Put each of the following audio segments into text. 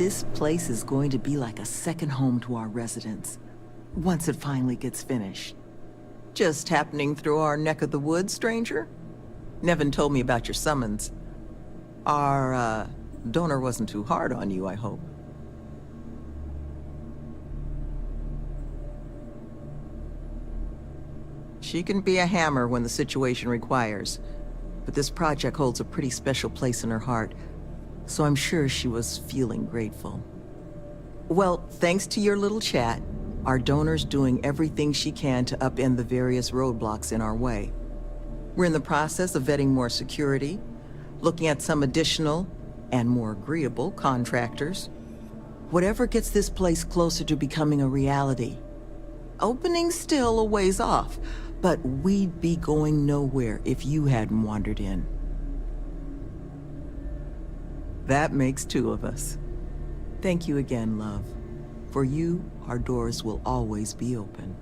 this place is going to be like a second home to our residents, once it finally gets finished. Just happening through our neck of the woods, stranger? Nevin told me about your summons. Our, donor wasn't too hard on you, I hope. She can be a hammer when the situation requires, but this project holds a pretty special place in her heart, so I'm sure she was feeling grateful. Well, thanks to your little chat, our donor's doing everything she can to upend the various roadblocks in our way. We're in the process of vetting more security, looking at some additional and more agreeable contractors. Whatever gets this place closer to becoming a reality. Opening's still a ways off, but we'd be going nowhere if you hadn't wandered in. That makes two of us. Thank you again, love. For you, our doors will always be open.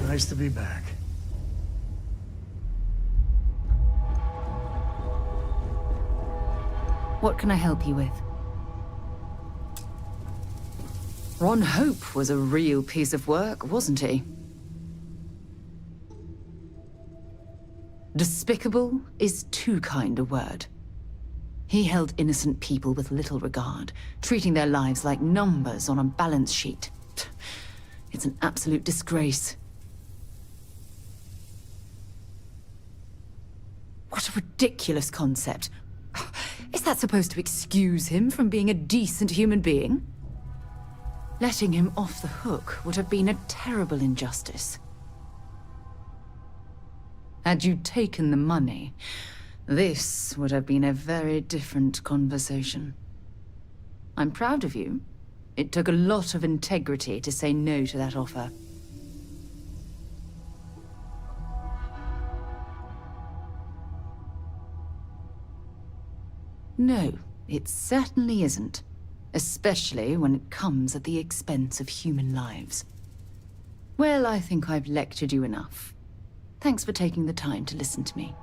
Nice to be back. What can I help you with? Ron Hope was a real piece of work, wasn't he? Despicable is too kind a word. He held innocent people with little regard, treating their lives like numbers on a balance sheet. It's an absolute disgrace. What a ridiculous concept. Is that supposed to excuse him from being a decent human being? Letting him off the hook would have been a terrible injustice. Had you taken the money, this would have been a very different conversation. I'm proud of you. It took a lot of integrity to say no to that offer. No, it certainly isn't. Especially when it comes at the expense of human lives. Well, I think I've lectured you enough. Thanks for taking the time to listen to me.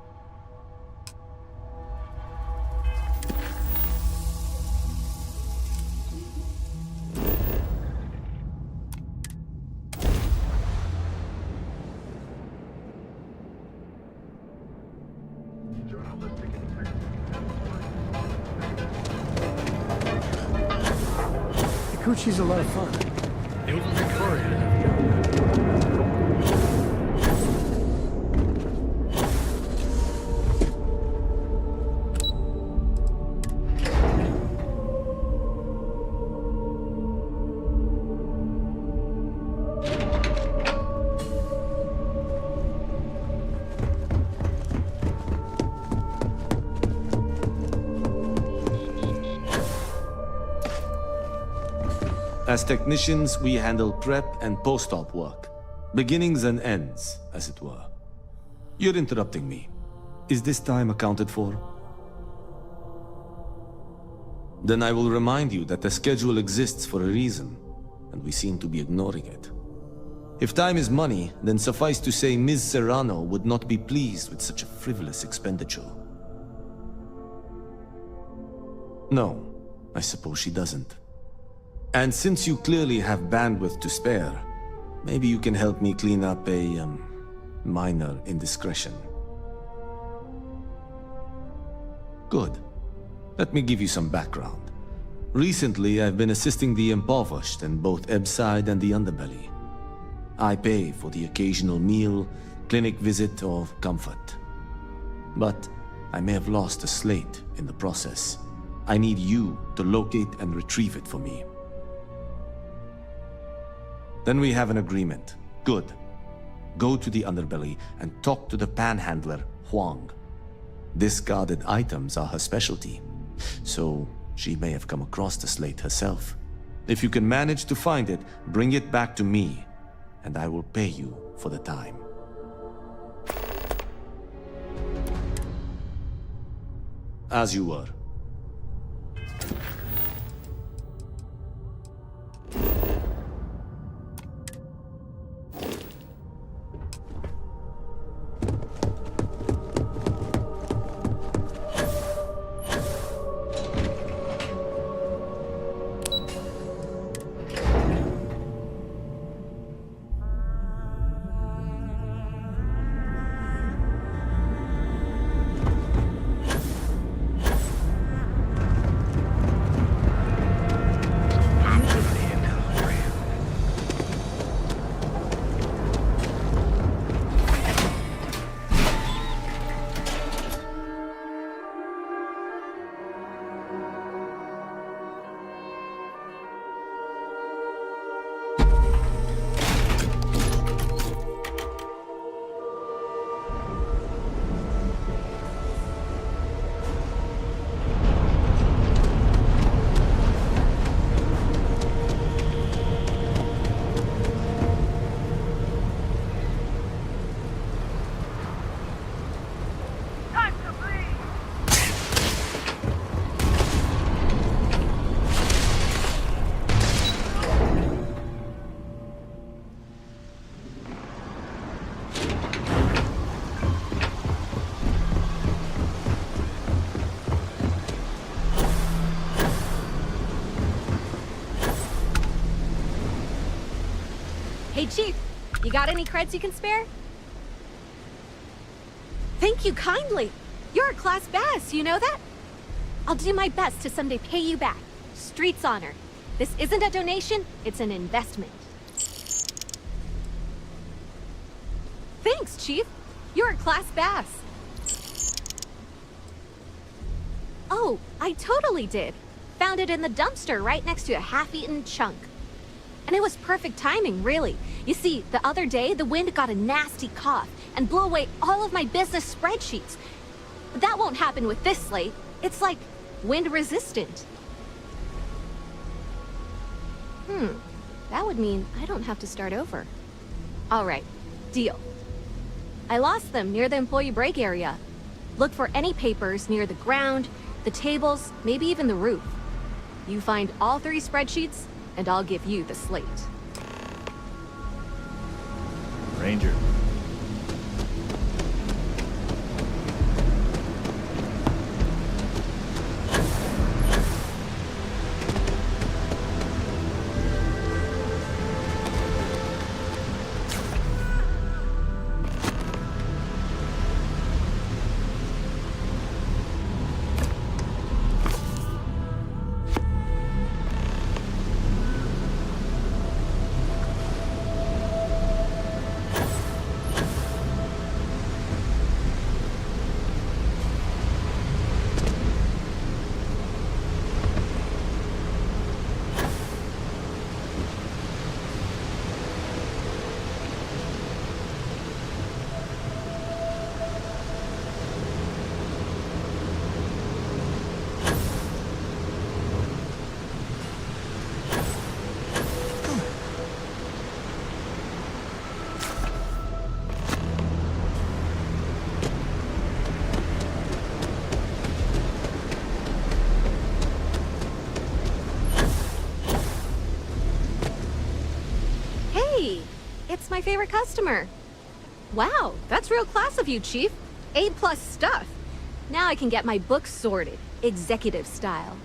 Coochie's a lot of fun. It was Victoria. As technicians, we handle prep and post-op work. Beginnings and ends, as it were. You're interrupting me. Is this time accounted for? Then I will remind you that the schedule exists for a reason, and we seem to be ignoring it. If time is money, then suffice to say Ms. Serrano would not be pleased with such a frivolous expenditure. No, I suppose she doesn't. And since you clearly have bandwidth to spare, maybe you can help me clean up a, minor indiscretion. Good. Let me give you some background. Recently, I've been assisting the impoverished in both Ebside and the Underbelly. I pay for the occasional meal, clinic visit, or comfort. But I may have lost a slate in the process. I need you to locate and retrieve it for me. Then we have an agreement. Good. Go to the Underbelly and talk to the panhandler, Huang. Discarded items are her specialty, so she may have come across the slate herself. If you can manage to find it, bring it back to me, and I will pay you for the time. As you were. Hey, Chief, you got any creds you can spare? Thank you kindly. You're a class bass, you know that? I'll do my best to someday pay you back. Street's honor. This isn't a donation, it's an investment. Thanks, Chief. You're a class bass. Oh, I totally did. Found it in the dumpster right next to a half-eaten chunk. And it was perfect timing, really. You see, the other day, the wind got a nasty cough and blew away all of my business spreadsheets. But that won't happen with this slate. It's like wind resistant. That would mean I don't have to start over. All right, deal. I lost them near the employee break area. Look for any papers near the ground, the tables, maybe even the roof. You find all 3 spreadsheets, and I'll give you the slate. Ranger. It's my favorite customer. Wow, that's real class of you, Chief. A+ stuff. Now I can get my books sorted, executive style.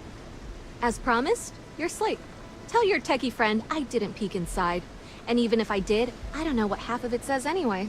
As promised, you're slick. Tell your techie friend I didn't peek inside. And even if I did, I don't know what half of it says anyway.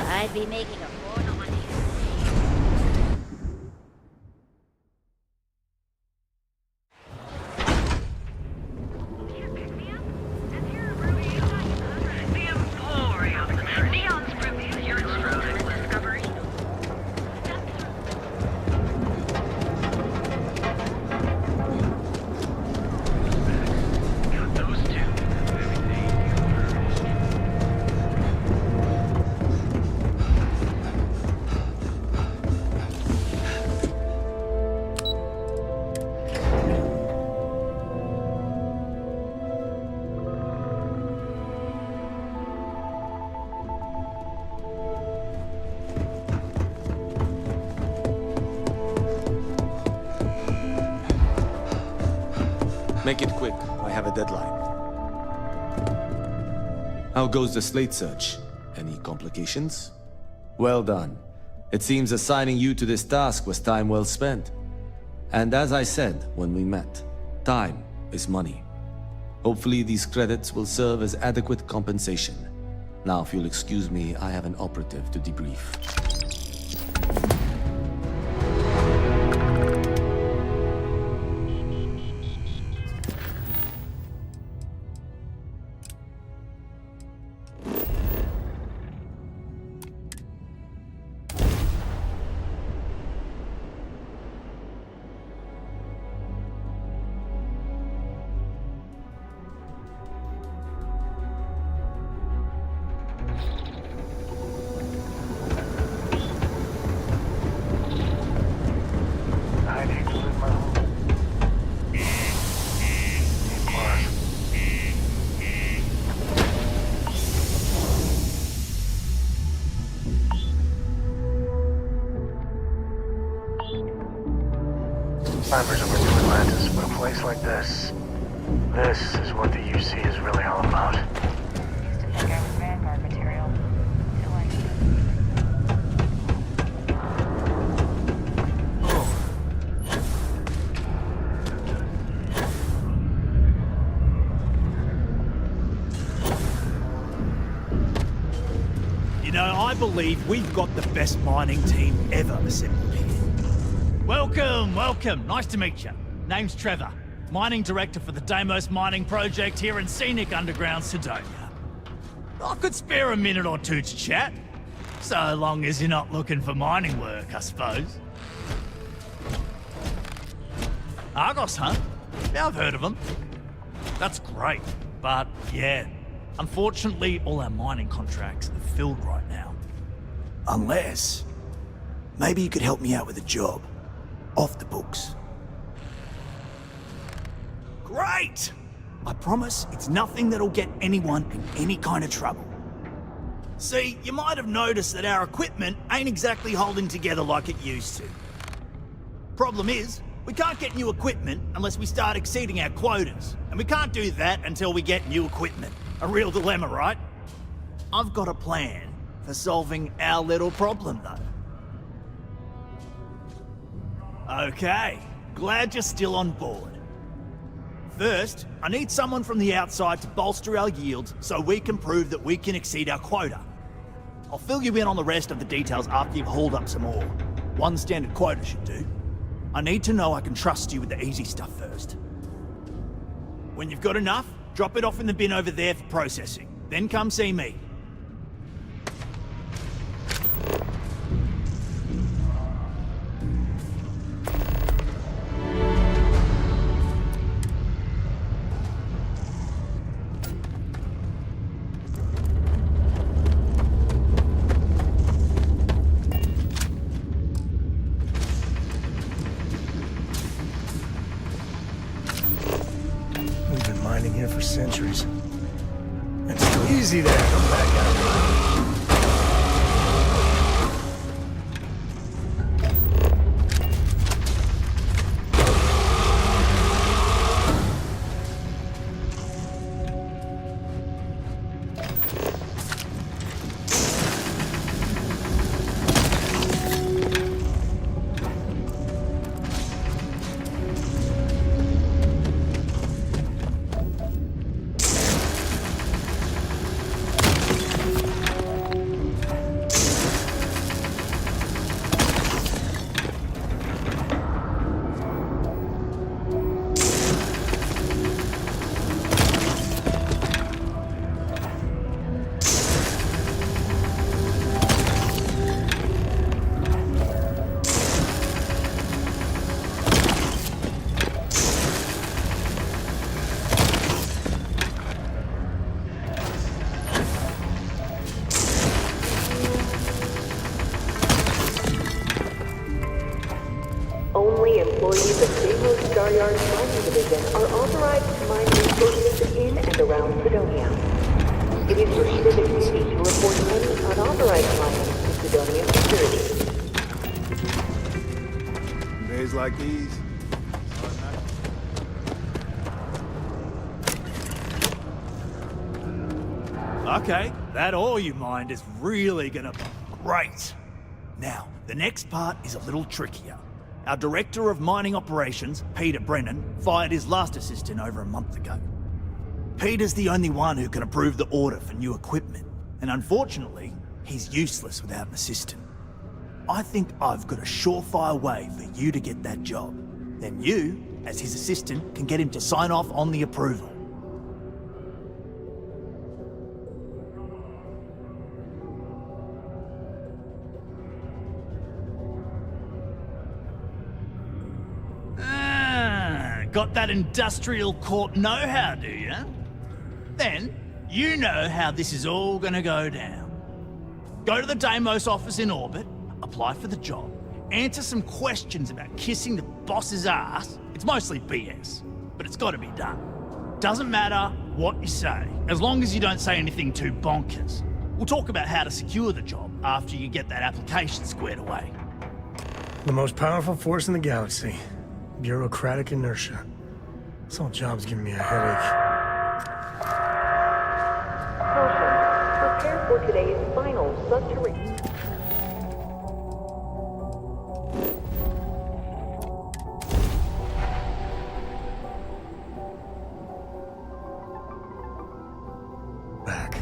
I'd be making a fortune on these. Make it quick. I have a deadline. How goes the slate search? Any complications? Well done. It seems assigning you to this task was time well spent. And as I said when we met, time is money. Hopefully these credits will serve as adequate compensation. Now, if you'll excuse me, I have an operative to debrief. I need to leave my home. Climbers over to Atlantis, but a place like this is what the UC is really all about. Used to think I was Vanguard material. Till I... You know, I believe we've got the best mining team ever assembled here. Welcome, welcome. Nice to meet you. Name's Trevor, mining director for the Deimos mining project here in scenic underground Sidonia. I could spare a minute or two to chat. So long as you're not looking for mining work, I suppose. Argos, huh? Yeah, I've heard of them. That's great, but yeah, unfortunately all our mining contracts are filled right now. Unless... maybe you could help me out with a job. Off the books. Great! I promise it's nothing that'll get anyone in any kind of trouble. See, you might have noticed that our equipment ain't exactly holding together like it used to. Problem is, we can't get new equipment unless we start exceeding our quotas. And we can't do that until we get new equipment. A real dilemma, right? I've got a plan for solving our little problem, though. Okay, glad you're still on board. First, I need someone from the outside to bolster our yields so we can prove that we can exceed our quota. I'll fill you in on the rest of the details after you've hauled up some ore. One standard quota should do. I need to know I can trust you with the easy stuff first. When you've got enough, drop it off in the bin over there for processing. Then come see me. We've been mining here for centuries. Easy there, come back out. Only employees of Demo Staryard's mining division are authorized to mine resources in and around Sidonia. It is prohibited duty to report any unauthorized mining to Sidonia security. Days like these. Okay, that ore you mined is really gonna be great. Now, the next part is a little trickier. Our Director of Mining Operations, Peter Brennan, fired his last assistant over a month ago. Peter's the only one who can approve the order for new equipment, and unfortunately, he's useless without an assistant. I think I've got a surefire way for you to get that job. Then you, as his assistant, can get him to sign off on the approval. Got that industrial court know-how, do you? Then, you know how this is all gonna go down. Go to the Deimos office in orbit, apply for the job, answer some questions about kissing the boss's ass. It's mostly BS, but it's gotta be done. Doesn't matter what you say, as long as you don't say anything too bonkers. We'll talk about how to secure the job after you get that application squared away. The most powerful force in the galaxy. Bureaucratic inertia. This whole job's giving me a headache. Caution. Prepare for today's final subterranean. Back.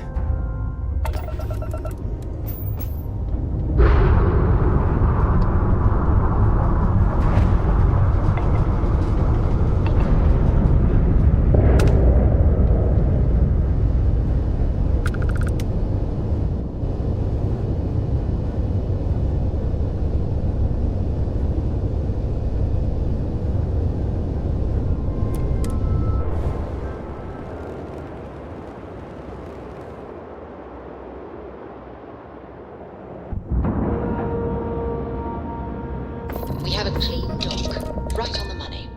We have a clean dock, right on the money.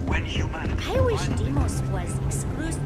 When humanity... I wish Deimos was exclusive.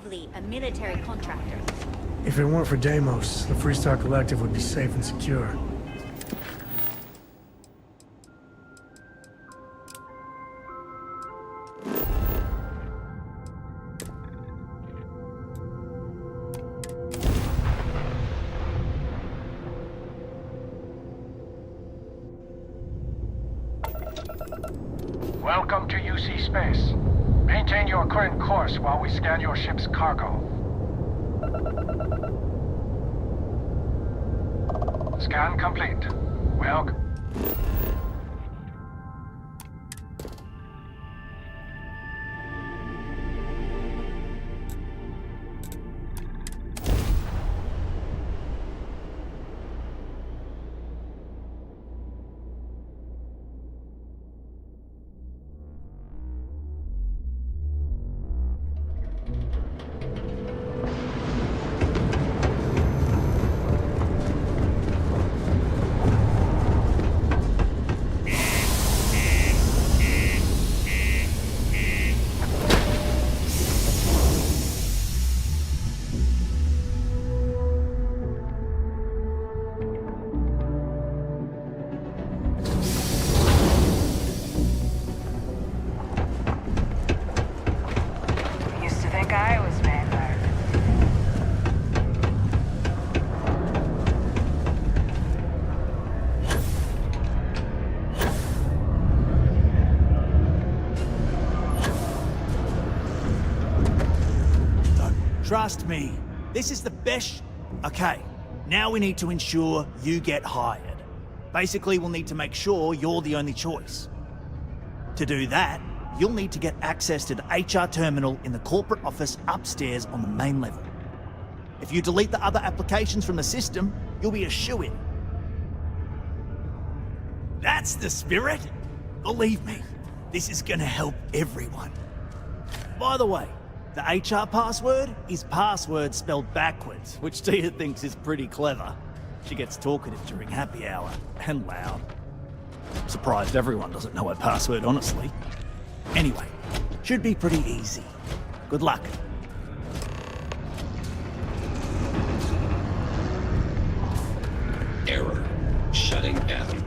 probably a military contractor. If it weren't for Deimos, the Freestar Collective would be safe and secure. Welcome to UC Space. Maintain your current course while we scan your ship's cargo. Scan complete. Welcome. Used to think I was Vanguard. Trust me, this is the best. Okay, now we need to ensure you get hired. Basically, we'll need to make sure you're the only choice. To do that, you'll need to get access to the HR terminal in the corporate office upstairs on the main level. If you delete the other applications from the system, you'll be a shoo-in. That's the spirit! Believe me, this is gonna help everyone. By the way, the HR password is password spelled backwards, which Tia thinks is pretty clever. She gets talkative during happy hour, and loud. Surprised everyone doesn't know her password, honestly. Anyway, should be pretty easy. Good luck. Error. Shutting down.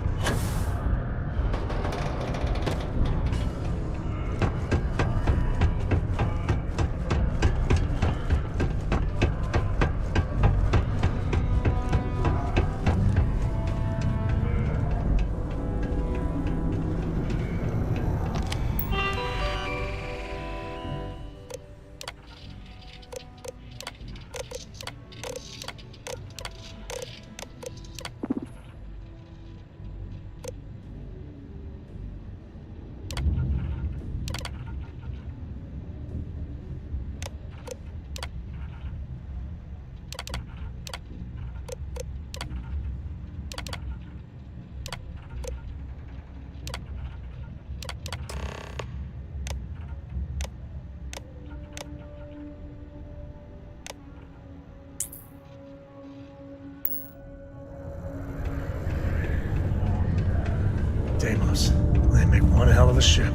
Deimos. They make one hell of a ship.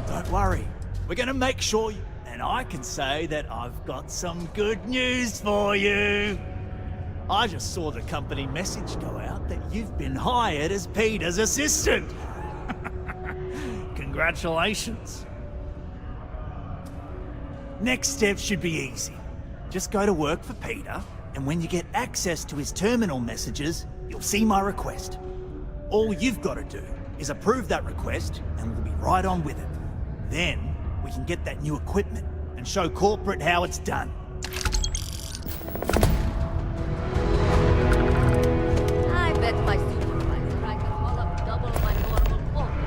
Don't worry, we're gonna make sure you... And I can say that I've got some good news for you. I just saw the company message go out that you've been hired as Peter's assistant. Congratulations. Next step should be easy. Just go to work for Peter, and when you get access to his terminal messages, you'll see my request. All you've got to do is approve that request, and we'll be right on with it. Then, we can get that new equipment and show corporate how it's done. I bet my supervisor I can haul up double my normal quota.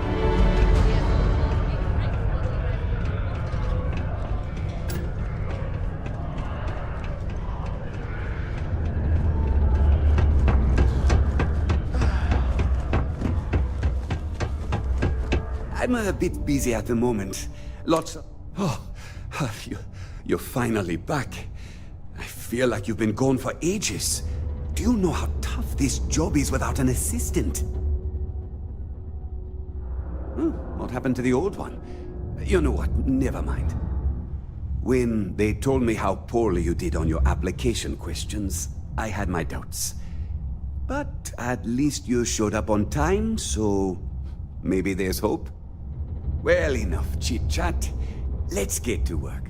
I'm a bit busy at the moment. Lots of... Oh, you're finally back. I feel like you've been gone for ages. Do you know how tough this job is without an assistant? What happened to the old one? You know what? Never mind. When they told me how poorly you did on your application questions, I had my doubts. But at least you showed up on time, so maybe there's hope. Well, enough chit-chat. Let's get to work.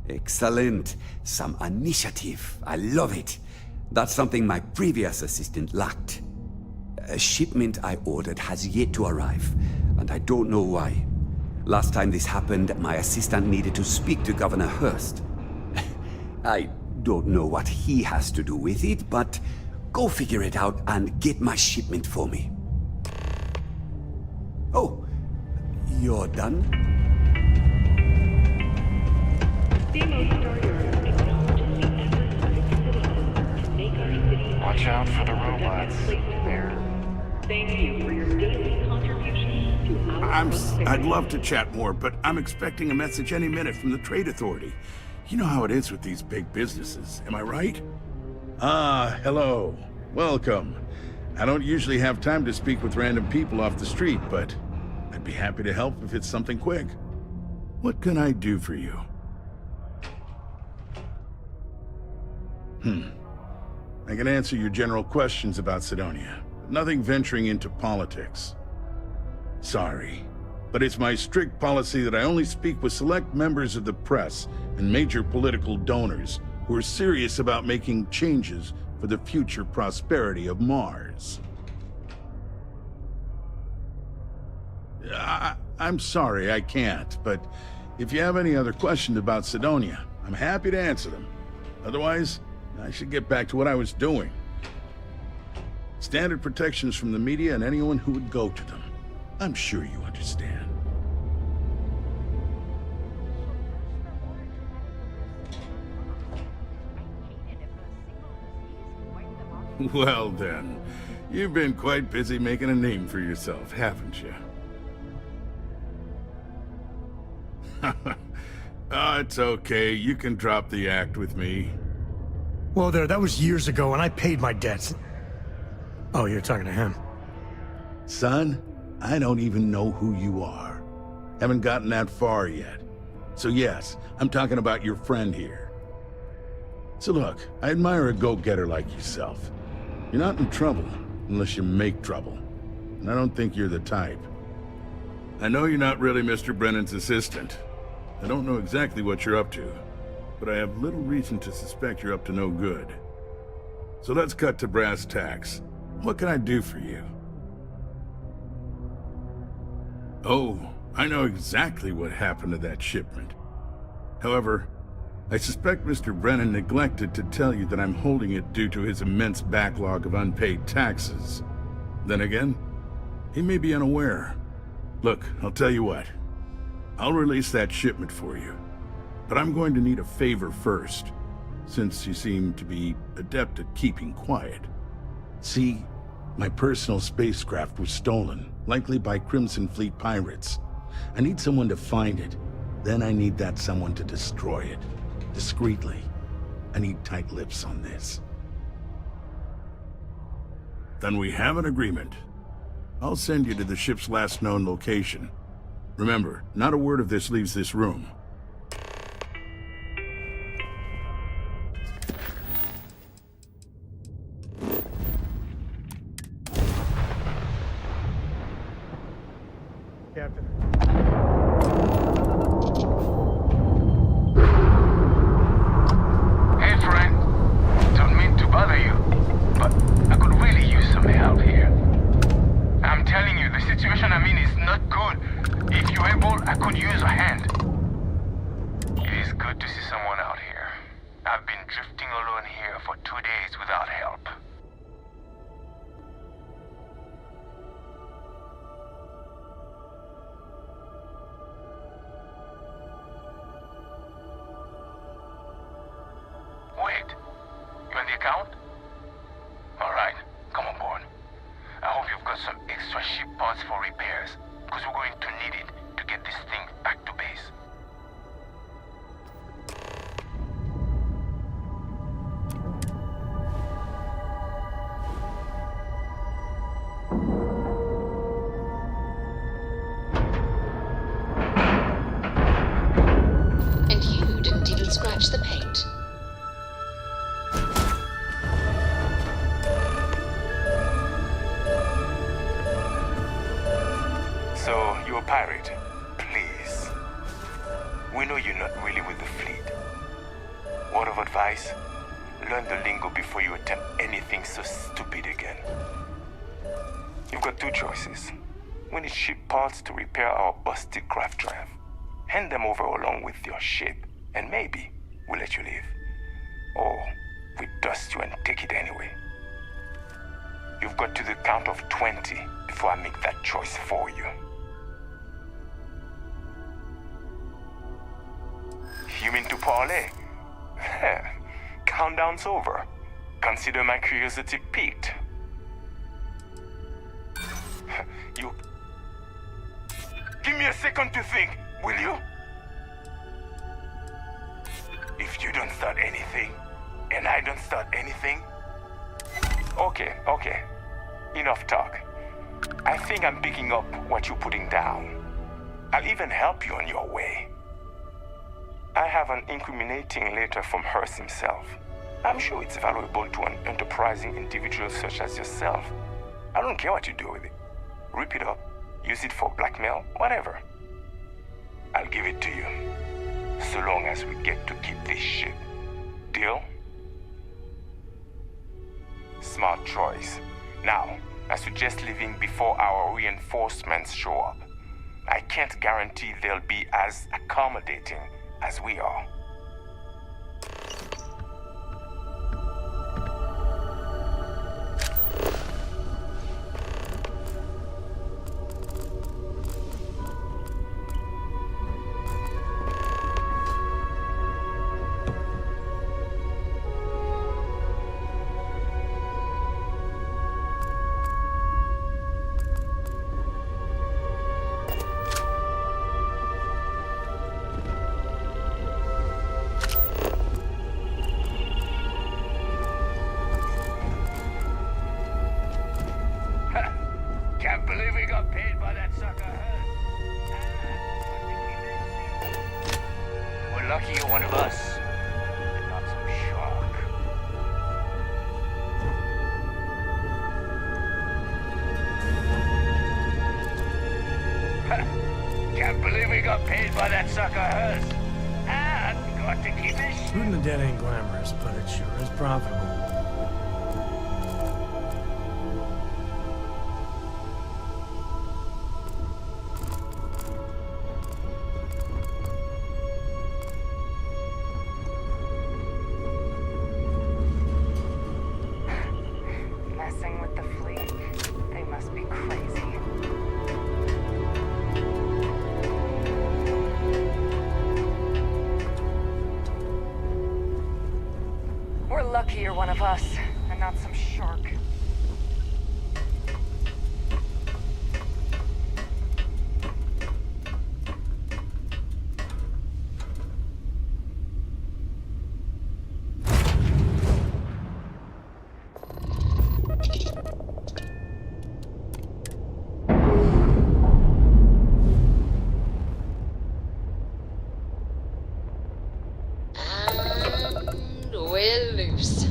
Excellent. Some initiative. I love it. That's something my previous assistant lacked. A shipment I ordered has yet to arrive, and I don't know why. Last time this happened, my assistant needed to speak to Governor Hurst. I don't know what he has to do with it, but go figure it out and get my shipment for me. Oh, you're done? Watch out for the robots. Thank you for your daily contribution to our I'd love to chat more, but I'm expecting a message any minute from the Trade Authority. You know how it is with these big businesses, am I right? Ah, hello. Welcome. I don't usually have time to speak with random people off the street, but I'd be happy to help if it's something quick. What can I do for you? I can answer your general questions about Cydonia, but nothing venturing into politics. Sorry, but it's my strict policy that I only speak with select members of the press and major political donors who are serious about making changes for the future prosperity of Mars. I'm sorry, I can't, but if you have any other questions about Cydonia, I'm happy to answer them. Otherwise, I should get back to what I was doing. Standard protections from the media and anyone who would go to them. I'm sure you understand. Well then, you've been quite busy making a name for yourself, haven't you? Oh, it's okay. You can drop the act with me. Whoa there, that was years ago, and I paid my debts. Oh, you're talking to him. Son, I don't even know who you are. Haven't gotten that far yet. So yes, I'm talking about your friend here. So look, I admire a go-getter like yourself. You're not in trouble unless you make trouble. And I don't think you're the type. I know you're not really Mr. Brennan's assistant. I don't know exactly what you're up to, but I have little reason to suspect you're up to no good. So let's cut to brass tacks. What can I do for you? Oh, I know exactly what happened to that shipment. However, I suspect Mr. Brennan neglected to tell you that I'm holding it due to his immense backlog of unpaid taxes. Then again, he may be unaware. Look, I'll tell you what. I'll release that shipment for you. But I'm going to need a favor first, since you seem to be adept at keeping quiet. See, my personal spacecraft was stolen, likely by Crimson Fleet pirates. I need someone to find it. Then I need that someone to destroy it. Discreetly. I need tight lips on this. Then we have an agreement. I'll send you to the ship's last known location. Remember, not a word of this leaves this room. Captain. Hey, friend. Don't mean to bother you, but I could really use some help here. I'm telling you, the situation I'm in is not good. If you're able, I could use a hand. It is good to see someone out here. I've been drifting alone here for 2 days without help. Wait, you on the account? Alright, come on board. I hope you've got some extra ship parts for repairs, because we're going to need it. scratch the paint. So, you're a pirate? Please. We know you're not really with the fleet. Word of advice? Learn the lingo before you attempt anything so stupid again. You've got two choices. We need ship parts to repair our busted craft drive. Hand them over along with your ship, and maybe we'll let you leave. Or we dust you and take it anyway. You've got to the count of 20 before I make that choice for you. You mean to parlay? Countdown's over. Consider my curiosity piqued. You... Give me a second to think, will you? If you don't start anything, and I don't start anything... Okay. Enough talk. I think I'm picking up what you're putting down. I'll even help you on your way. I have an incriminating letter from Hearst himself. I'm sure it's valuable to an enterprising individual such as yourself. I don't care what you do with it. Rip it up, use it for blackmail, whatever. I'll give it to you, so long as we get to keep this ship. Deal? Smart choice. Now, I suggest leaving before our reinforcements show up. I can't guarantee they'll be as accommodating as we are. Can't believe we got paid by that sucker Hearst. We're lucky you're one of us, and not some shark. Can't believe we got paid by that sucker Hearst. And got to keep it. Shooting the dead ain't glamorous, but it sure is profitable. Messing with the fleet. They must be crazy. We're lucky you're one of us, and not some shark. And we're loose.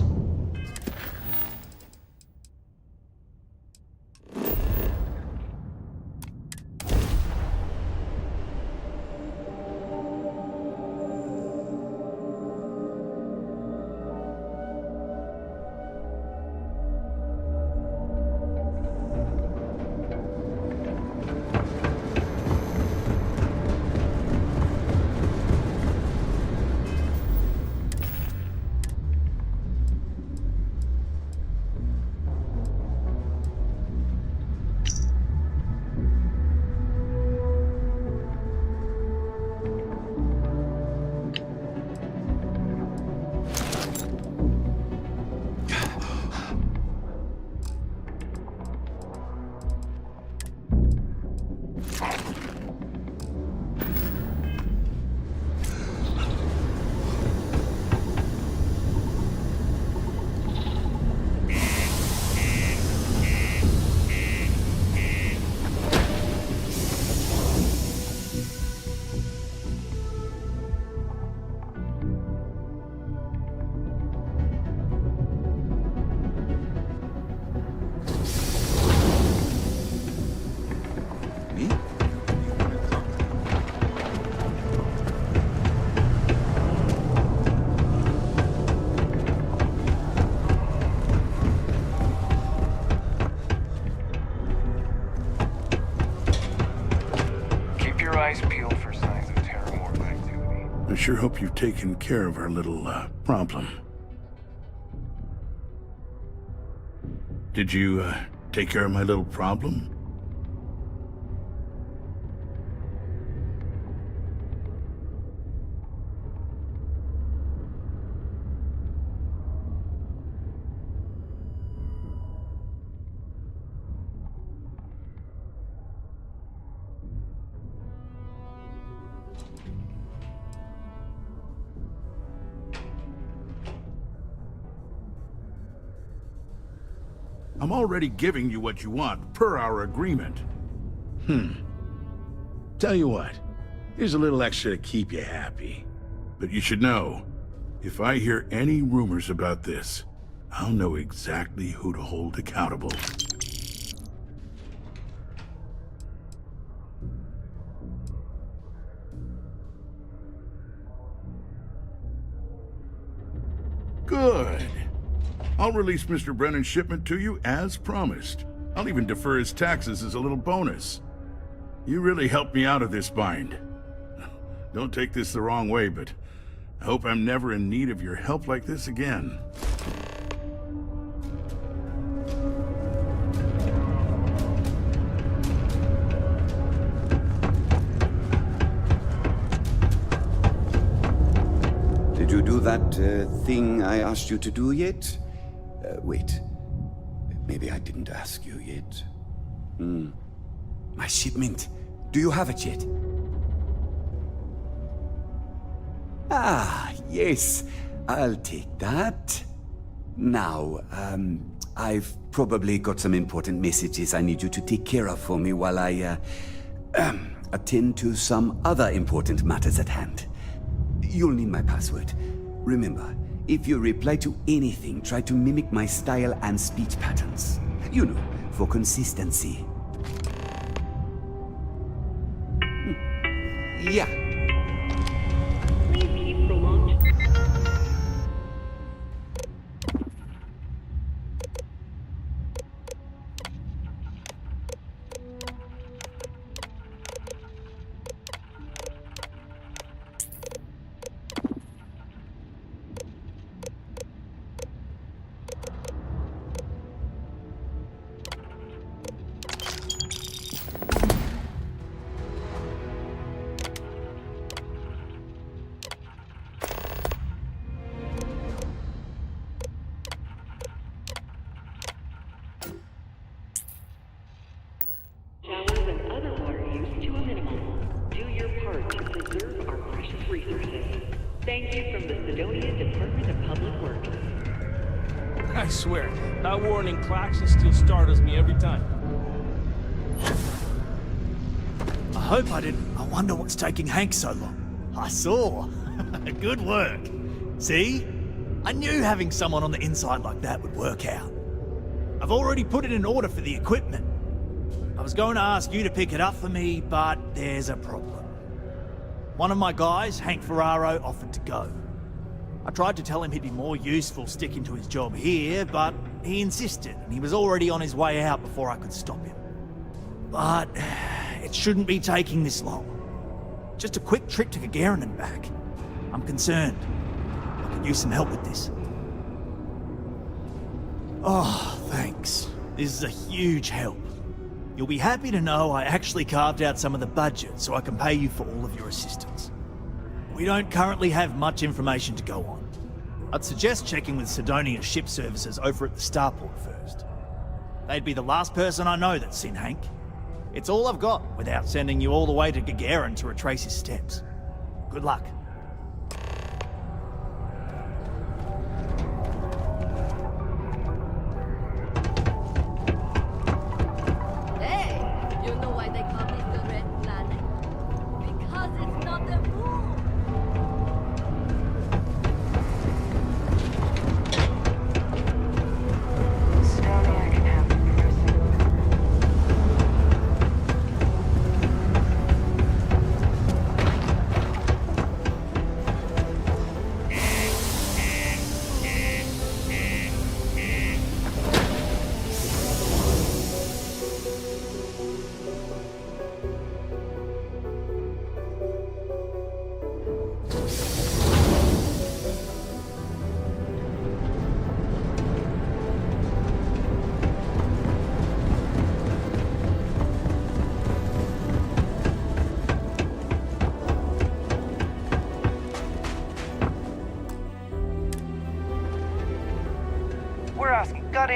eyes peeled for signs of terramorph activity. I sure hope you've taken care of our little, problem. Did you, take care of my little problem? I'm already giving you what you want, per our agreement. Tell you what, here's a little extra to keep you happy. But you should know, if I hear any rumors about this, I'll know exactly who to hold accountable. Good. I'll release Mr. Brennan's shipment to you as promised. I'll even defer his taxes as a little bonus. You really helped me out of this bind. Don't take this the wrong way, but I hope I'm never in need of your help like this again. Did you do that thing I asked you to do yet? Wait. Maybe I didn't ask you yet. My shipment. Do you have it yet? Ah, yes. I'll take that. Now, I've probably got some important messages I need you to take care of for me while I, attend to some other important matters at hand. You'll need my password. Remember, if you reply to anything, try to mimic my style and speech patterns. You know, for consistency. Yeah. Please keep prolonged. Showers and other water use to a minimum. Do your part to preserve our precious resources. Thank you from the Sidonia Department of Public Works. I swear, that warning klaxon still startles me every time. I hope I didn't. I wonder what's taking Hank so long. I saw. Good work. See? I knew having someone on the inside like that would work out. I've already put it in order for the equipment. I was going to ask you to pick it up for me, but there's a problem. One of my guys, Hank Ferraro, offered to go. I tried to tell him he'd be more useful sticking to his job here, but he insisted, and he was already on his way out before I could stop him. But it shouldn't be taking this long. Just a quick trip to Gagarin and back. I'm concerned. I could use some help with this. Oh, thanks. This is a huge help. You'll be happy to know I actually carved out some of the budget so I can pay you for all of your assistance. We don't currently have much information to go on. I'd suggest checking with Sidonia's ship services over at the starport first. They'd be the last person I know that's seen Hank. It's all I've got without sending you all the way to Gagarin to retrace his steps. Good luck. You know why they call this the Red Planet? Because it's not the moon! Sidonia can have it for a single.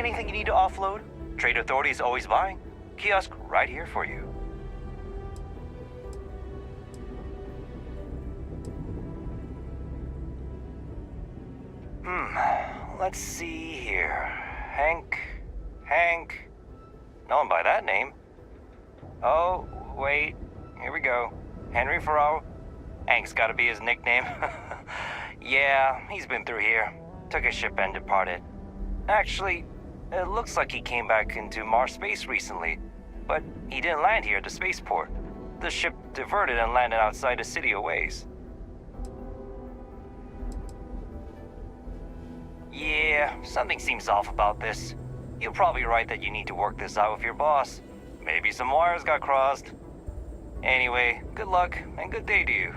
Anything you need to offload? Trade Authority is always buying. Kiosk right here for you. Let's see here. Hank. No one by that name. Oh, wait. Here we go. Henry Farrell. Hank's gotta be his nickname. Yeah, he's been through here. Took a ship and departed. Actually, it looks like he came back into Mars space recently, but he didn't land here at the spaceport. The ship diverted and landed outside the city a ways. Yeah, something seems off about this. You're probably right that you need to work this out with your boss. Maybe some wires got crossed. Anyway, good luck and good day to you.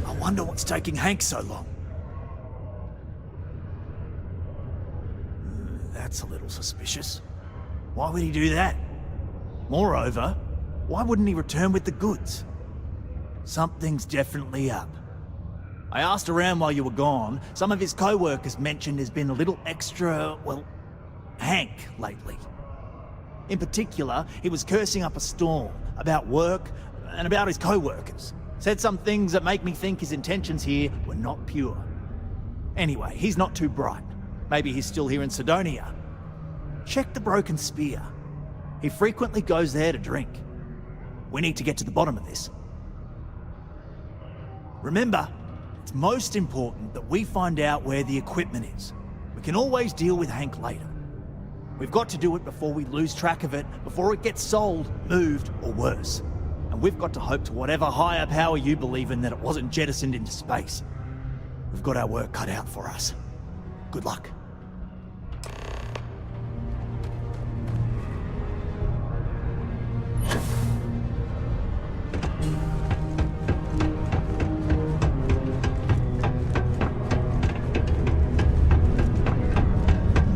I wonder what's taking Hank so long. That's a little suspicious. Why would he do that? Moreover, why wouldn't he return with the goods? Something's definitely up. I asked around while you were gone. Some of his co-workers mentioned there's been a little extra, well, Hank lately. In particular, he was cursing up a storm about work and about his co-workers. Said some things that make me think his intentions here were not pure. Anyway, he's not too bright. Maybe he's still here in Sidonia. Check the Broken Spear. He frequently goes there to drink. We need to get to the bottom of this. Remember, it's most important that we find out where the equipment is. We can always deal with Hank later. We've got to do it before we lose track of it, before it gets sold, moved, or worse. And we've got to hope to whatever higher power you believe in that it wasn't jettisoned into space. We've got our work cut out for us. Good luck.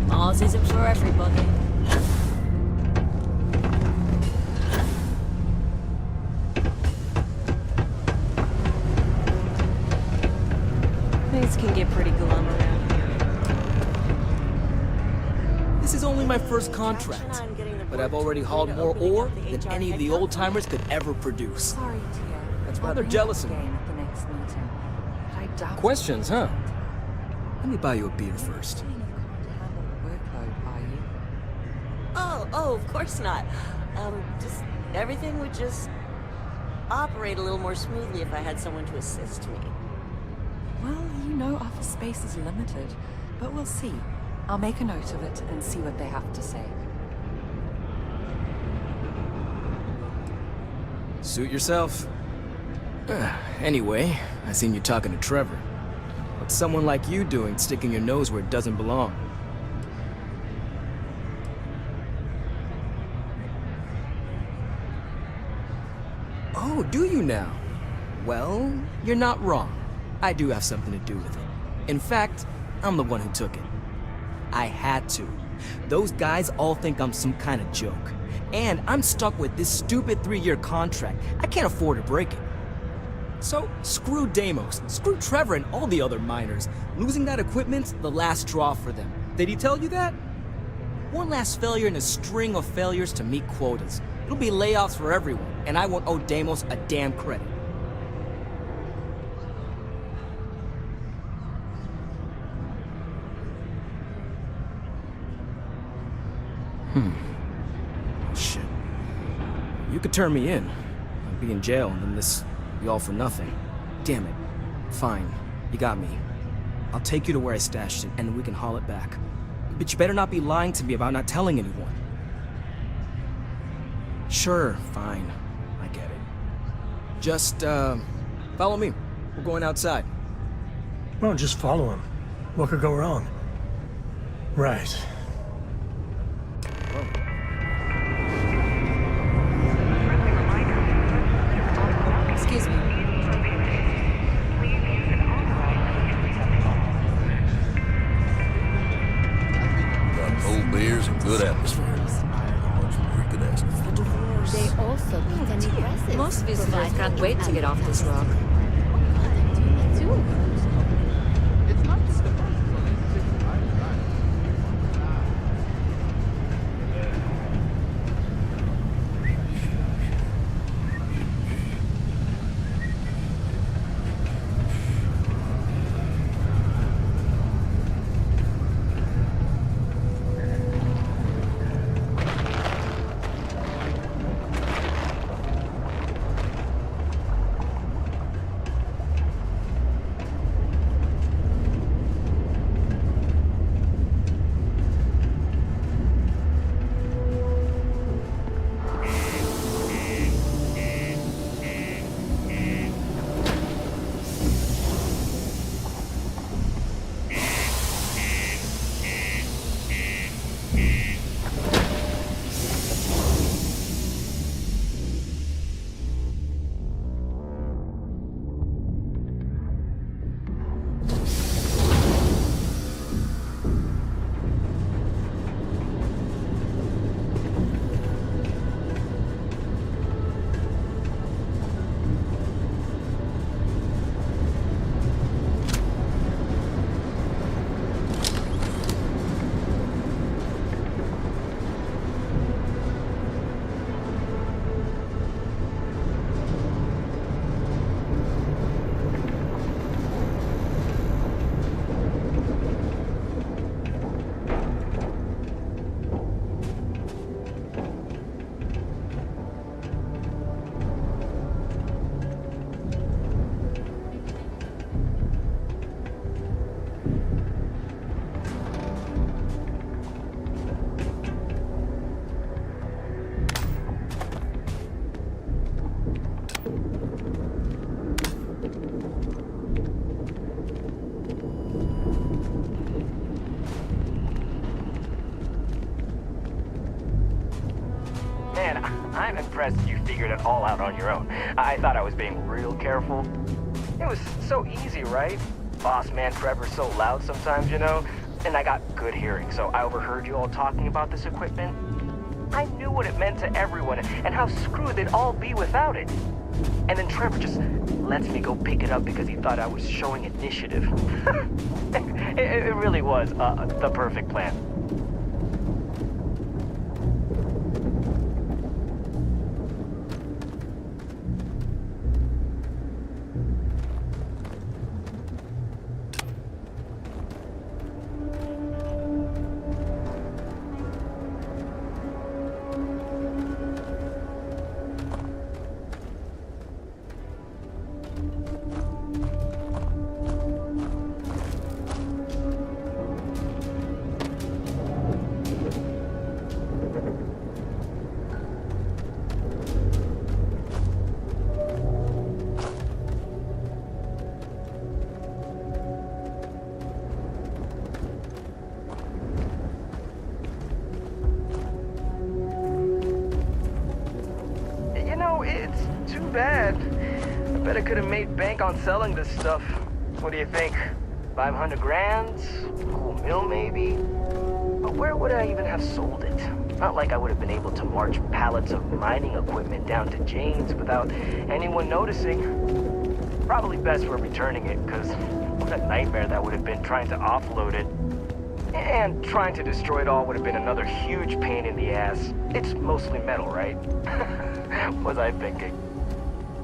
Mars isn't for everybody. Things can get pretty glum around here. This is only my first contract, but I've already hauled more ore than any of the old-timers could ever produce. That's why they're jealous of me. Questions, huh? Let me buy you a beer first. Oh, of course not. Just everything would just operate a little more smoothly if I had someone to assist me. Well, you know office space is limited, but we'll see. I'll make a note of it and see what they have to say. Suit yourself. Anyway, I seen you talking to Trevor. What's someone like you doing sticking your nose where it doesn't belong? Oh, do you now? Well, you're not wrong. I do have something to do with it. In fact, I'm the one who took it. I had to. Those guys all think I'm some kind of joke. And I'm stuck with this stupid 3-year contract. I can't afford to break it. So, screw Deimos, screw Trevor and all the other miners. Losing that equipment's the last straw for them. Did he tell you that? One last failure in a string of failures to meet quotas. It'll be layoffs for everyone, and I won't owe Deimos a damn credit. Shit. You could turn me in. I'd be in jail, and then this be all for nothing. Damn it. Fine, you got me. I'll take you to where I stashed it, and we can haul it back. But you better not be lying to me about not telling anyone. Sure, fine. I get it. Just, follow me. We're going outside. Well, just follow him. What could go wrong? Right. Excuse me. Got cold beers and good atmosphere. How much more we could ask for? They also meet any dresses. Most visitors can't wait to get off this rock. I'm impressed you figured it all out on your own. I thought I was being real careful. It was so easy, right? Boss man Trevor's so loud sometimes, you know? And I got good hearing, so I overheard you all talking about this equipment. I knew what it meant to everyone and how screwed they'd all be without it. And then Trevor just lets me go pick it up because he thought I was showing initiative. It really was the perfect plan. It's too bad. I bet I could have made bank on selling this stuff. What do you think? 500 grand? Cool mill, maybe? But where would I even have sold it? Not like I would have been able to march pallets of mining equipment down to Jane's without anyone noticing. Probably best we're returning it, because what a nightmare that would have been trying to offload it. And trying to destroy it all would have been another huge pain in the ass. It's mostly metal, right? Was I thinking?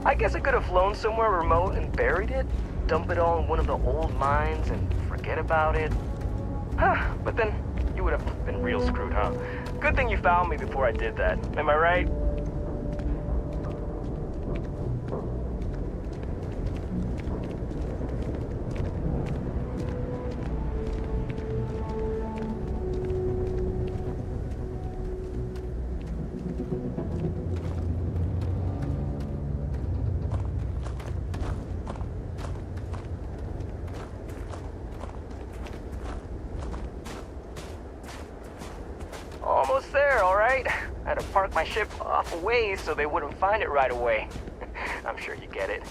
I guess I could have flown somewhere remote and buried it, dump it all in one of the old mines and forget about it. But then you would have been real screwed, huh? Good thing you found me before I did that. Am I right? right? I had to park my ship off a ways so they wouldn't find it right away. I'm sure you get it.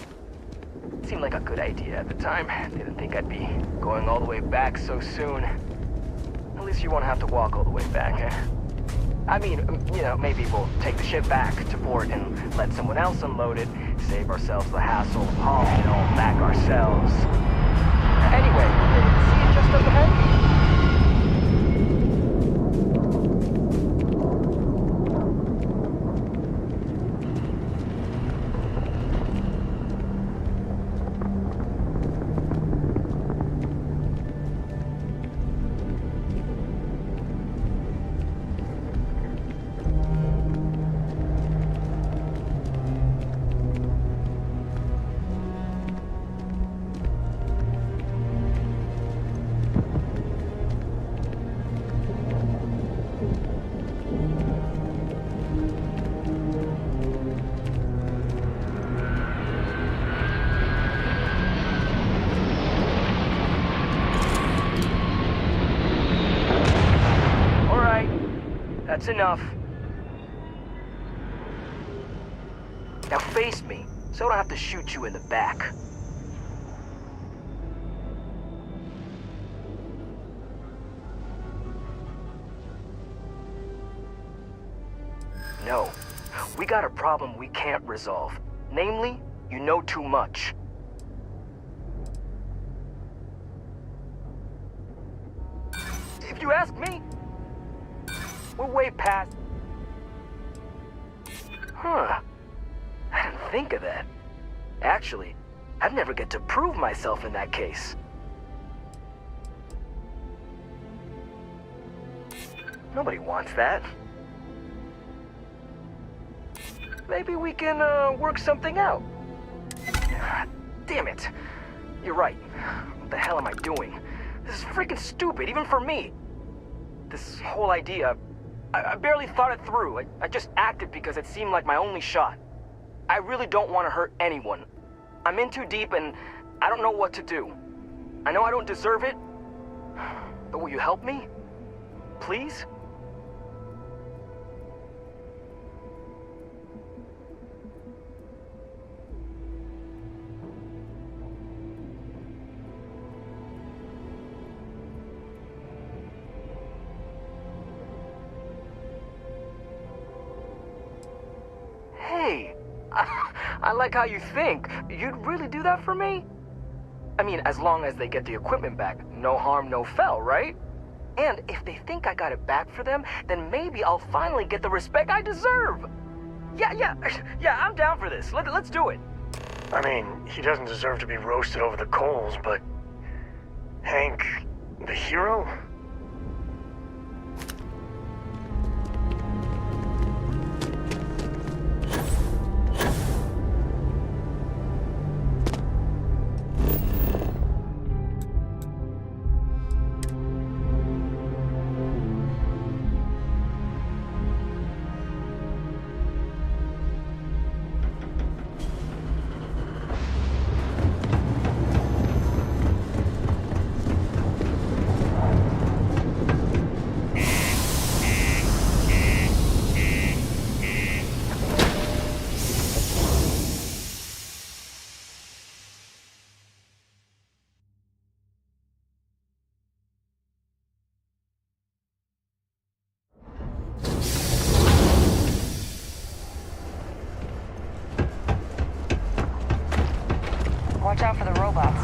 Seemed like a good idea at the time. Didn't think I'd be going all the way back so soon. At least you won't have to walk all the way back, huh? I mean, you know, maybe we'll take the ship back to port and let someone else unload it, save ourselves the hassle of hauling it all back ourselves. Anyway, see you just up ahead? That's enough. Now face me, so I don't have to shoot you in the back. No, we got a problem we can't resolve. Namely, you know too much. If you ask me, we're way past... Huh. I didn't think of that. Actually, I'd never get to prove myself in that case. Nobody wants that. Maybe we can, work something out. Damn it. You're right. What the hell am I doing? This is freaking stupid, even for me. This whole idea... I barely thought it through. I just acted because it seemed like my only shot. I really don't want to hurt anyone. I'm in too deep and I don't know what to do. I know I don't deserve it, but will you help me? Please? Hey, I like how you think. You'd really do that for me? I mean, as long as they get the equipment back. No harm, no foul, right? And if they think I got it back for them, then maybe I'll finally get the respect I deserve. Yeah, I'm down for this. Let's do it. I mean, he doesn't deserve to be roasted over the coals, but... Hank, the hero? Watch out for the robots.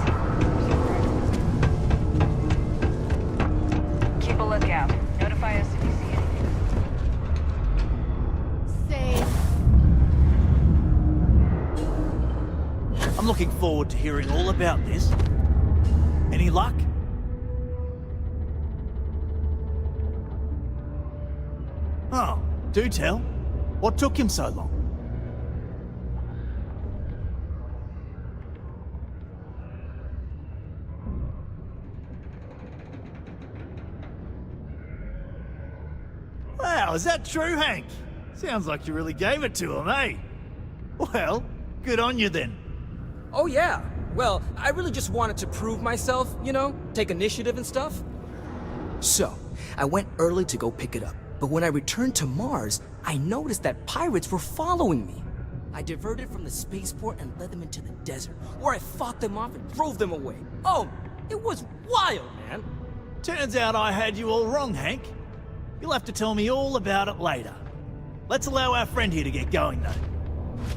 Keep a lookout. Notify us if you see anything. Same. I'm looking forward to hearing all about this. Any luck? Oh, do tell. What took him so long? Wow, is that true, Hank? Sounds like you really gave it to him, eh? Well, good on you then. Oh yeah. Well, I really just wanted to prove myself, you know, take initiative and stuff. So, I went early to go pick it up. But when I returned to Mars, I noticed that pirates were following me. I diverted from the spaceport and led them into the desert, where I fought them off and drove them away. Oh, it was wild, man. Turns out I had you all wrong, Hank. You'll have to tell me all about it later. Let's allow our friend here to get going, though.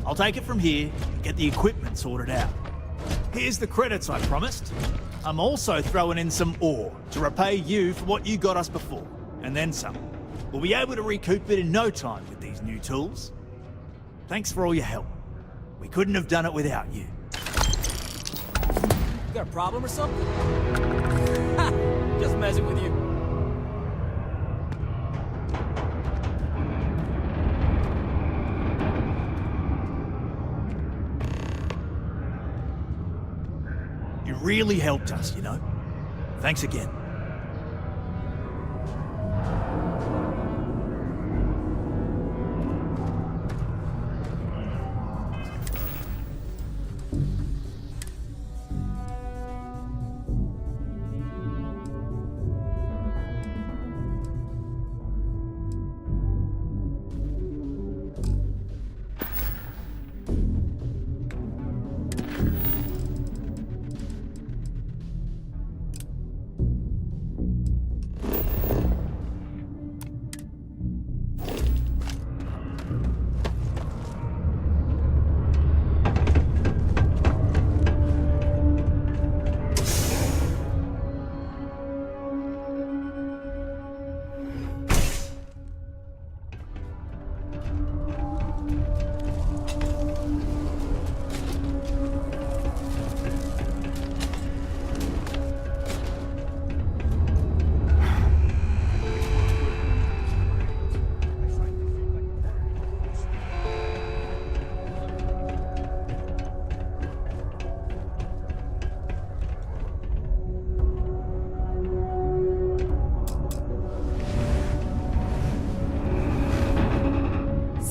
I'll take it from here and get the equipment sorted out. Here's the credits I promised. I'm also throwing in some ore to repay you for what you got us before, and then some. We'll be able to recoup it in no time with these new tools. Thanks for all your help. We couldn't have done it without you. You got a problem or something? Ha! Just messing with you. You really helped us, you know. Thanks again.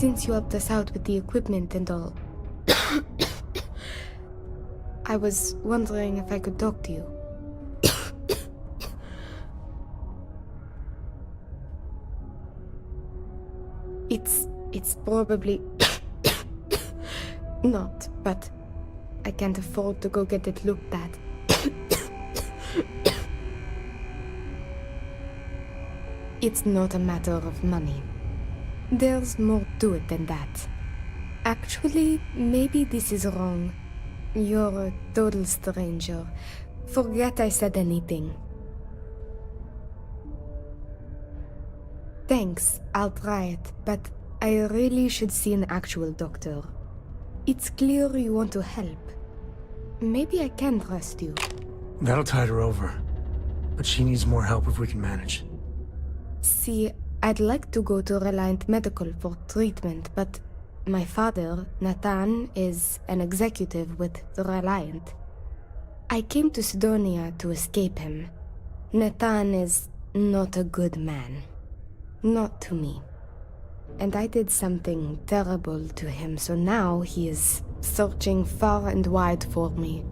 Since you helped us out with the equipment and all, I was wondering if I could talk to you. It's probably not, but I can't afford to go get it looked at. It's not a matter of money. There's more to it than that. Actually, maybe this is wrong. You're a total stranger. Forget I said anything. Thanks, I'll try it, but I really should see an actual doctor. It's clear you want to help. Maybe I can trust you. That'll tide her over. But she needs more help if we can manage. See, I'd like to go to Reliant Medical for treatment, but my father, Nathan, is an executive with the Reliant. I came to Sidonia to escape him. Nathan is not a good man. Not to me. And I did something terrible to him, so now he is searching far and wide for me.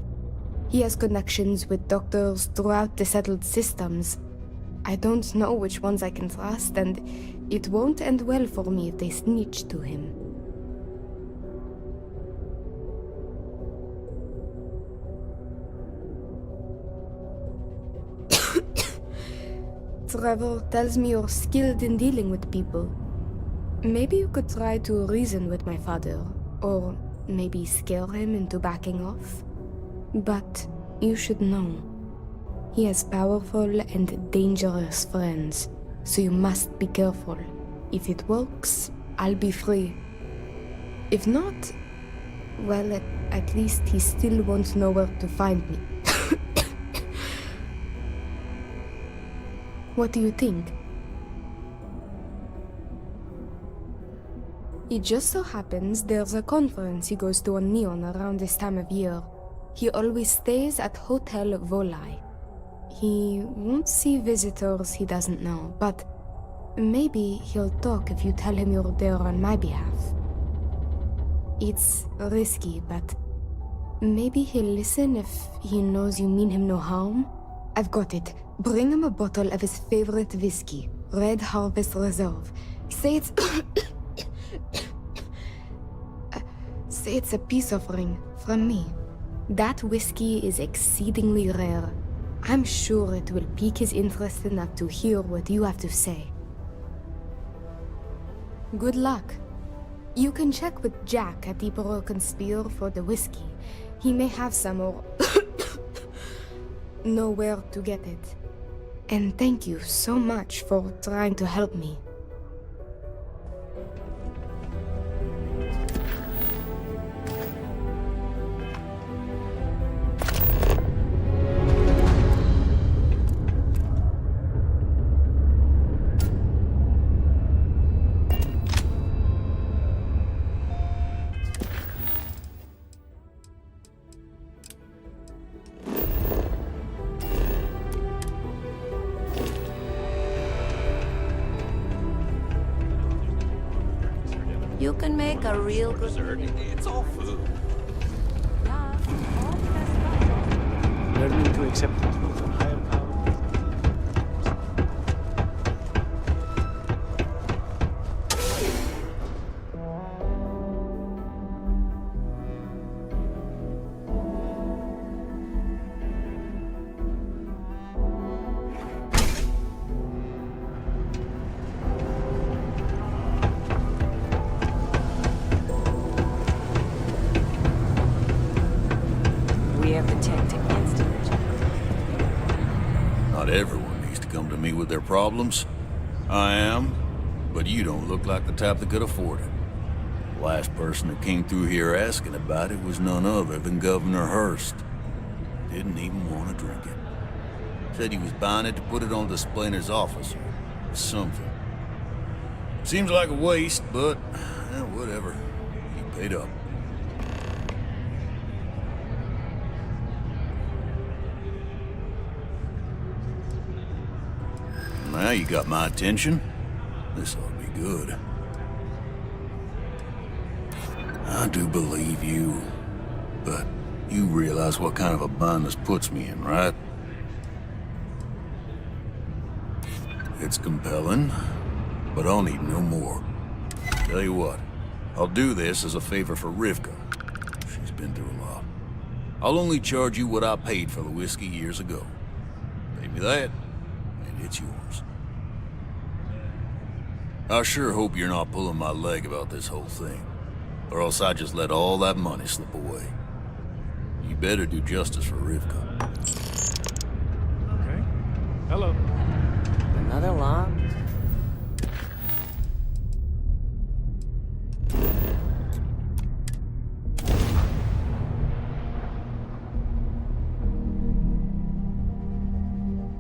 He has connections with doctors throughout the settled systems. I don't know which ones I can trust, and it won't end well for me if they snitch to him. Trevor tells me you're skilled in dealing with people. Maybe you could try to reason with my father, or maybe scare him into backing off. But you should know. He has powerful and dangerous friends, so you must be careful. If it works, I'll be free. If not, well, at least he still won't know where to find me. What do you think? It just so happens there's a conference he goes to on Neon around this time of year. He always stays at Hotel Volai. He won't see visitors he doesn't know, but maybe he'll talk if you tell him you're there on my behalf. It's risky, but maybe he'll listen if he knows you mean him no harm. I've got it. Bring him a bottle of his favorite whiskey. Red Harvest Reserve. Say it's... say it's a peace offering from me. That whiskey is exceedingly rare. I'm sure it will pique his interest enough to hear what you have to say. Good luck. You can check with Jack at the Broken Spear for the whiskey. He may have some or know where to get it. And thank you so much for trying to help me. You can make a real good... It's all food. Learning to accept the truth and higher power. We have the tech to instantly check. Not everyone needs to come to me with their problems. I am, but you don't look like the type that could afford it. The last person that came through here asking about it was none other than Governor Hurst. Didn't even want to drink it. Said he was buying it to put it on display in his office or something. Seems like a waste, but whatever. He paid up. Now you got my attention. This ought to be good. I do believe you, but you realize what kind of a bind this puts me in, right? It's compelling, but I'll need no more. Tell you what, I'll do this as a favor for Rivka. She's been through a lot. I'll only charge you what I paid for the whiskey years ago. Pay me that, and it's yours. I sure hope you're not pulling my leg about this whole thing, or else I just let all that money slip away. You better do justice for Rivka. Okay. Hello. Another lock?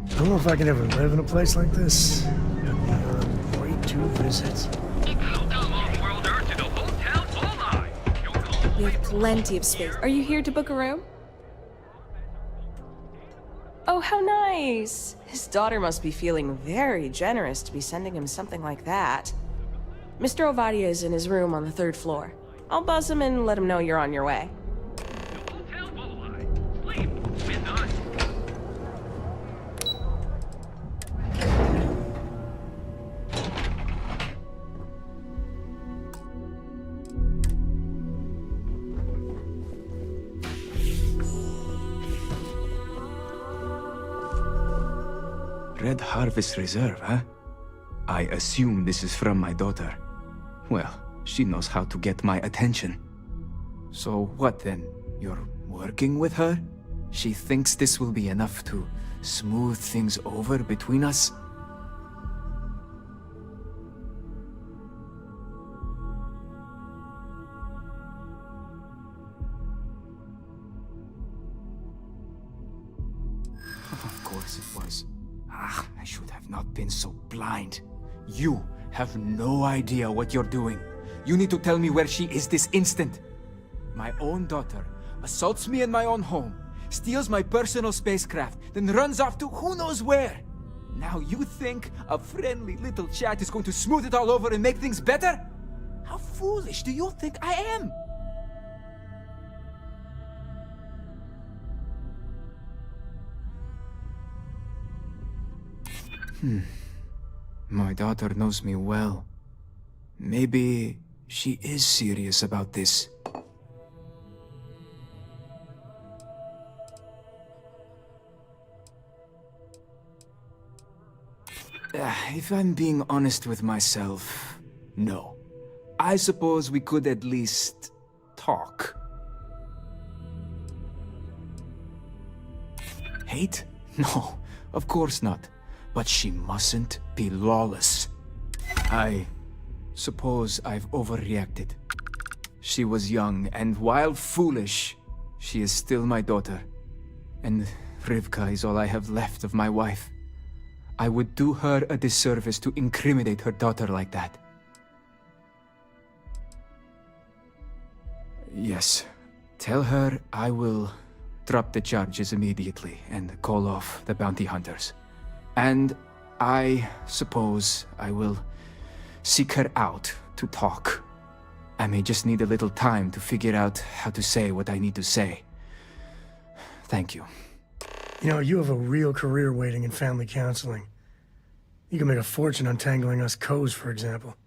I don't know if I can ever live in a place like this. Wait to visit. We have plenty of space. Are you here to book a room? Oh, how nice! His daughter must be feeling very generous to be sending him something like that. Mr. Ovadia is in his room on the 3rd floor. I'll buzz him and let him know you're on your way. Red Harvest Reserve, huh? I assume this is from my daughter. Well, she knows how to get my attention. So what then? You're working with her? She thinks this will be enough to smooth things over between us? Of course it was. I should have not been so blind. You have no idea what you're doing. You need to tell me where she is this instant. My own daughter assaults me in my own home, steals my personal spacecraft, then runs off to who knows where. Now you think a friendly little chat is going to smooth it all over and make things better? How foolish do you think I am? My daughter knows me well. Maybe she is serious about this. If I'm being honest with myself, no. I suppose we could at least talk. Hate? No, of course not. But she mustn't be lawless. I suppose I've overreacted. She was young, and while foolish, she is still my daughter. And Rivka is all I have left of my wife. I would do her a disservice to incriminate her daughter like that. Yes, tell her I will drop the charges immediately and call off the bounty hunters. And I suppose I will seek her out to talk. I may just need a little time to figure out how to say what I need to say. Thank you. You know, you have a real career waiting in family counseling. You can make a fortune untangling us co's, for example.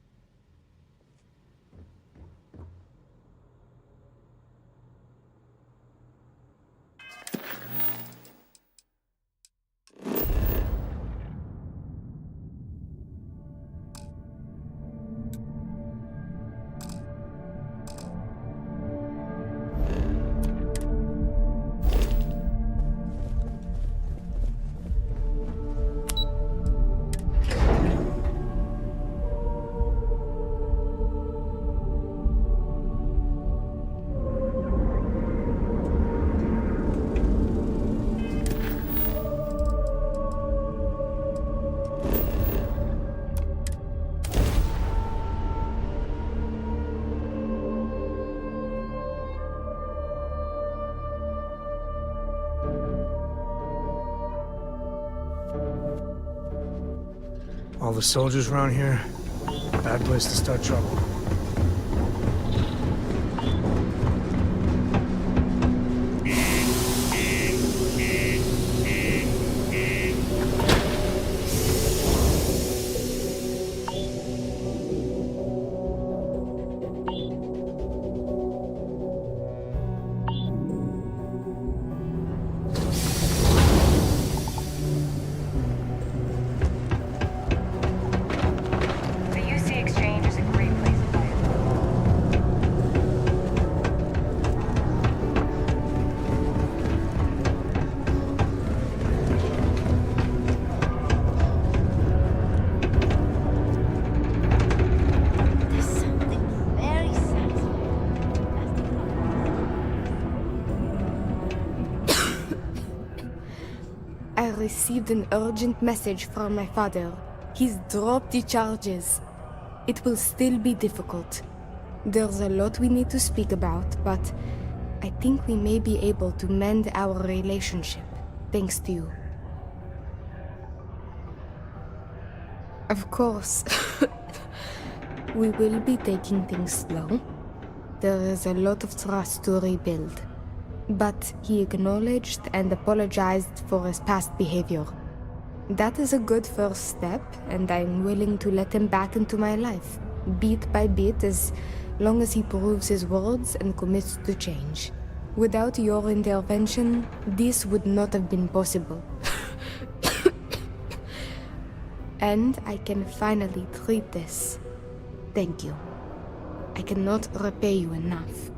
All the soldiers around here, bad place to start trouble. I received an urgent message from my father. He's dropped the charges. It will still be difficult. There's a lot we need to speak about, but I think we may be able to mend our relationship, thanks to you. Of course, we will be taking things slow. There is a lot of trust to rebuild. But he acknowledged and apologized for his past behavior. That is a good first step, and I'm willing to let him back into my life, bit by bit, as long as he proves his words and commits to change. Without your intervention, this would not have been possible. And I can finally treat this. Thank you. I cannot repay you enough.